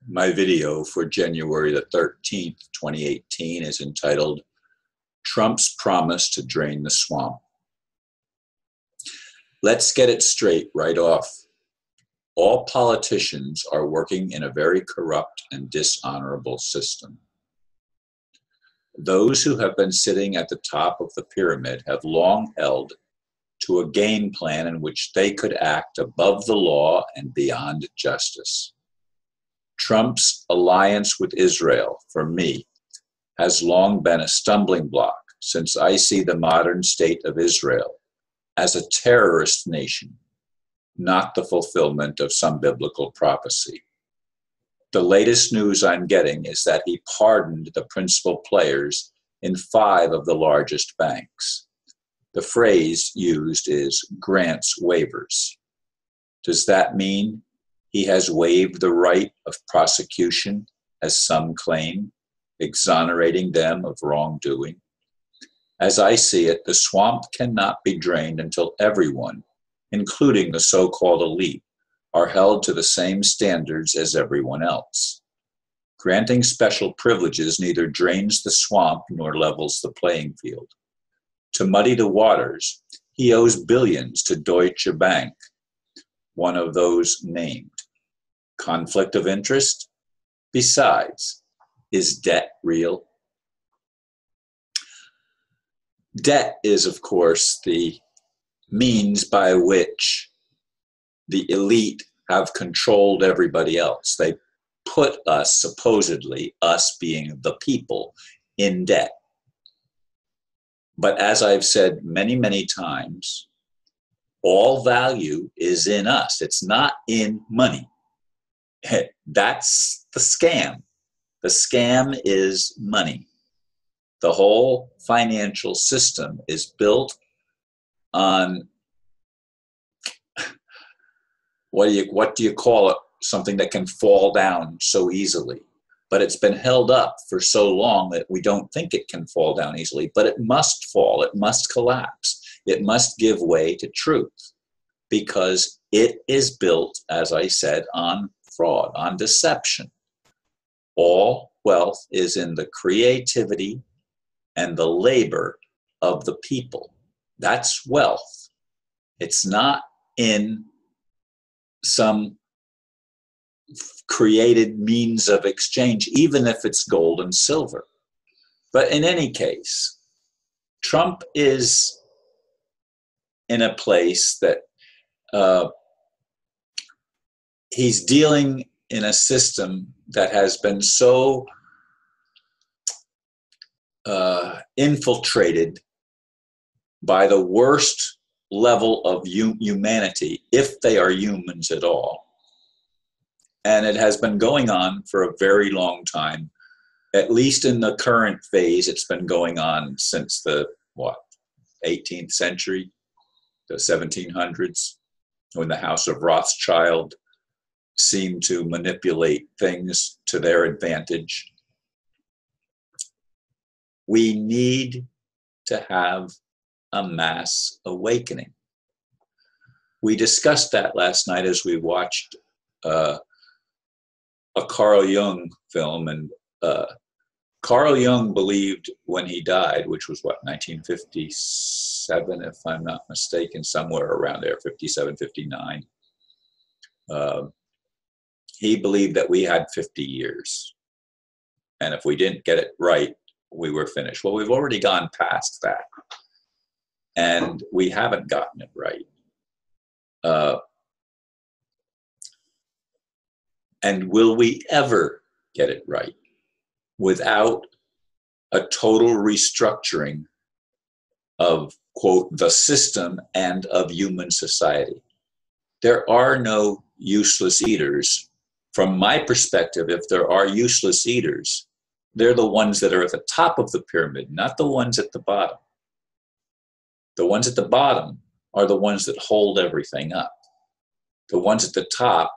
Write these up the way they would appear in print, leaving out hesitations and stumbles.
My video for January the 13th, 2018 is entitled Trump's Promise to Drain the Swamp. Let's get it straight right off. All politicians are working in a very corrupt and dishonorable system. Those who have been sitting at the top of the pyramid have long held to a game plan in which they could act above the law and beyond justice. Trump's alliance with Israel, for me, has long been a stumbling block, since I see the modern state of Israel as a terrorist nation, not the fulfillment of some biblical prophecy. The latest news I'm getting is that he pardoned the principal players in 5 of the largest banks. The phrase used is grants waivers. Does that mean he has waived the right of prosecution, as some claim, exonerating them of wrongdoing? As I see it, the swamp cannot be drained until everyone, including the so-called elite, are held to the same standards as everyone else. Granting special privileges neither drains the swamp nor levels the playing field. To muddy the waters, he owes billions to Deutsche Bank, one of those named. Conflict of interest? Besides, is debt real? Debt is, of course, the means by which the elite have controlled everybody else. They put us, supposedly, us being the people, in debt. But as I've said many, many times, all value is in us. It's not in money. That's the scam. The scam is money. The whole financial system is built on, what do you call it? Something that can fall down so easily. But it's been held up for so long that we don't think it can fall down easily. But it must fall. It must collapse. It must give way to truth, because it is built, as I said, on fraud, on deception. All wealth is in the creativity and the labor of the people. That's wealth. It's not in some created means of exchange, even if it's gold and silver. But in any case, Trump is in a place that he's dealing in a system that has been so infiltrated by the worst level of humanity, if they are humans at all. And it has been going on for a very long time. At least in the current phase, it's been going on since the, 18th century, the 1700s, when the House of Rothschild seemed to manipulate things to their advantage. We need to have a mass awakening. We discussed that last night as we watched a Carl Jung film, and Carl Jung believed when he died, which was 1957, if I'm not mistaken, somewhere around there, 57, 59. He believed that we had 50 years. And if we didn't get it right, we were finished. Well, we've already gone past that. And we haven't gotten it right. And will we ever get it right without a total restructuring of, quote, the system and of human society? There are no useless eaters. From my perspective, if there are useless eaters, they're the ones that are at the top of the pyramid, not the ones at the bottom. The ones at the bottom are the ones that hold everything up. The ones at the top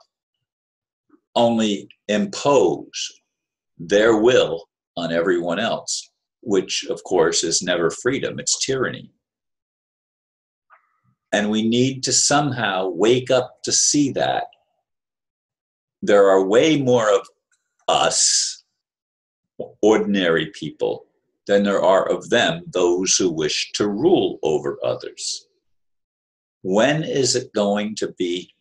only impose their will on everyone else, which, of course, is never freedom, it's tyranny. And we need to somehow wake up to see that. There are way more of us, ordinary people, than there are of them, those who wish to rule over others. When is it going to be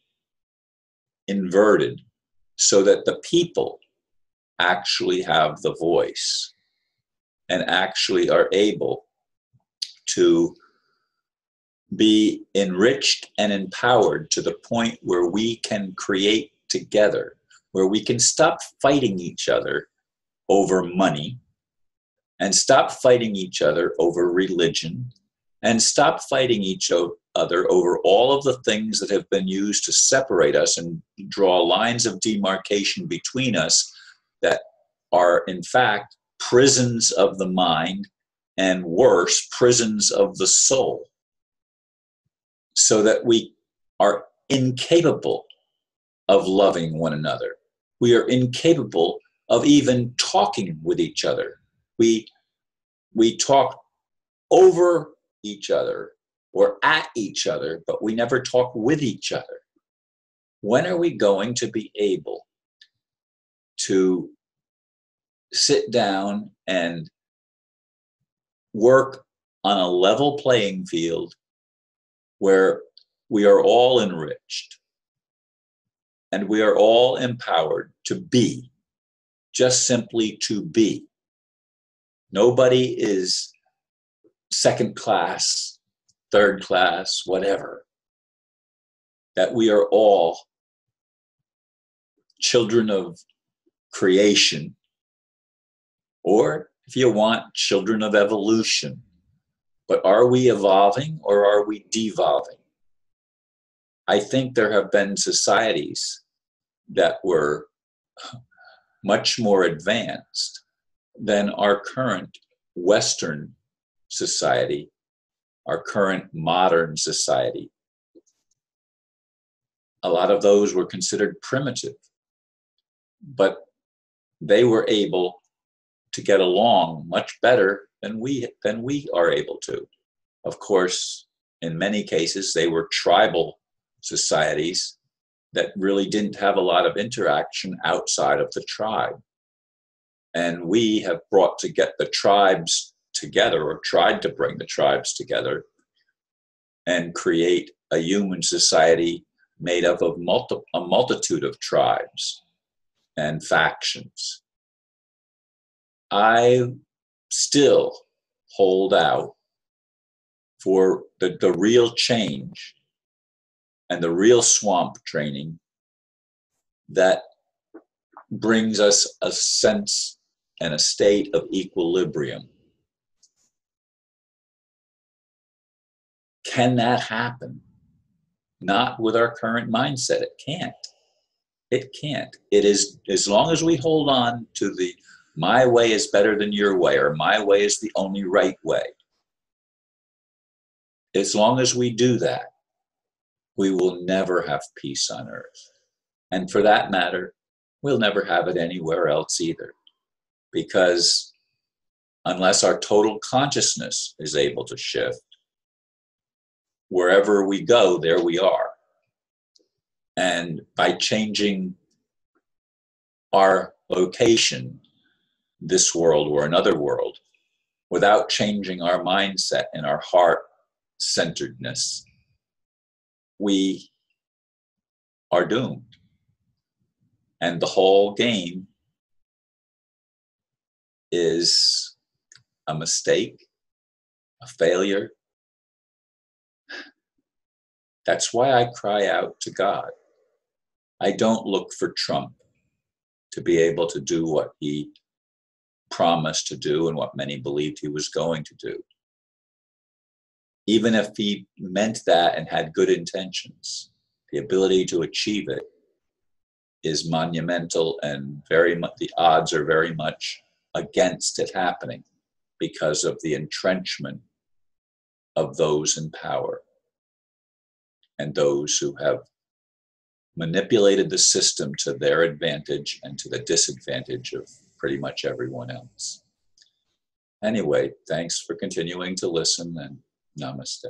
inverted so that the people actually have the voice and actually are able to be enriched and empowered to the point where we can create together, where we can stop fighting each other over money, and stop fighting each other over religion, and stop fighting each other over all of the things that have been used to separate us and draw lines of demarcation between us that are, in fact, prisons of the mind, and worse, prisons of the soul, so that we are incapable of loving one another. We are incapable of even talking with each other. We talk over each other or at each other, but we never talk with each other. When are we going to be able to sit down and work on a level playing field where we are all enriched and we are all empowered to be, just simply to be? Nobody is second class, third class, whatever. That we are all children of creation, or if you want, children of evolution. But are we evolving or are we devolving? I think there have been societies that were much more advanced than our current Western society, our current modern society. A lot of those were considered primitive, but they were able to get along much better than we are able to. Of course, in many cases, they were tribal societies that really didn't have a lot of interaction outside of the tribe. And we have brought to get the tribes together, or tried to bring the tribes together, and create a human society made up of a multitude of tribes and factions. I still hold out for the real change and the real swamp training that brings us a sense and a state of equilibrium. Can that happen? Not with our current mindset. It can't. It can't. It is, as long as we hold on to the my way is better than your way, or my way is the only right way. As long as we do that, we will never have peace on earth. And for that matter, we'll never have it anywhere else either. Because unless our total consciousness is able to shift, wherever we go, there we are. And by changing our location, this world or another world, without changing our mindset and our heart-centeredness, we are doomed. And the whole game is a mistake, a failure. That's why I cry out to God. I don't look for Trump to be able to do what he promised to do and what many believed he was going to do. Even if he meant that and had good intentions, the ability to achieve it is monumental, and very much the odds are very much against it happening because of the entrenchment of those in power and those who have manipulated the system to their advantage and to the disadvantage of pretty much everyone else. Anyway, thanks for continuing to listen, and namaste.